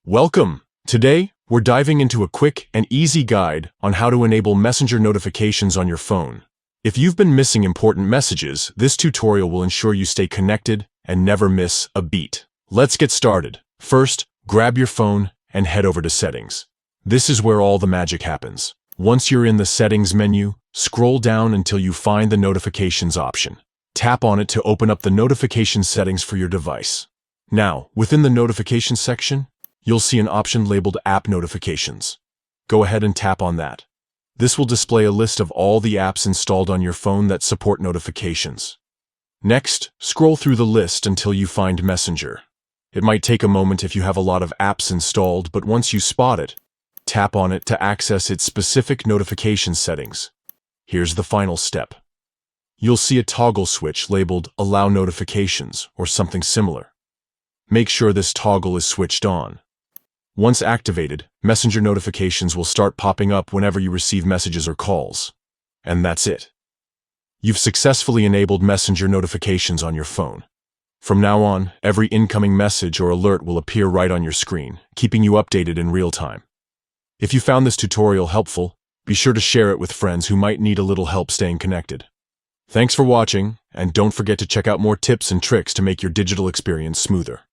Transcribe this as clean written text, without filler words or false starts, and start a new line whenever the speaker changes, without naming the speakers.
Welcome! Today, we're diving into a quick and easy guide on how to enable messenger notifications on your phone. If you've been missing important messages, this tutorial will ensure you stay connected and never miss a beat. Let's get started. First, grab your phone and head over to Settings. This is where all the magic happens. Once you're in the Settings menu, scroll down until you find the Notifications option. Tap on it to open up the notification settings for your device. Now, within the Notifications section, you'll see an option labeled App Notifications. Go ahead and tap on that. This will display a list of all the apps installed on your phone that support notifications. Next, scroll through the list until you find Messenger. It might take a moment if you have a lot of apps installed, but once you spot it, tap on it to access its specific notification settings. Here's the final step. You'll see a toggle switch labeled Allow Notifications or something similar. Make sure this toggle is switched on. Once activated, Messenger notifications will start popping up whenever you receive messages or calls. And that's it. You've successfully enabled Messenger notifications on your phone. From now on, every incoming message or alert will appear right on your screen, keeping you updated in real time. If you found this tutorial helpful, be sure to share it with friends who might need a little help staying connected. Thanks for watching, and don't forget to check out more tips and tricks to make your digital experience smoother.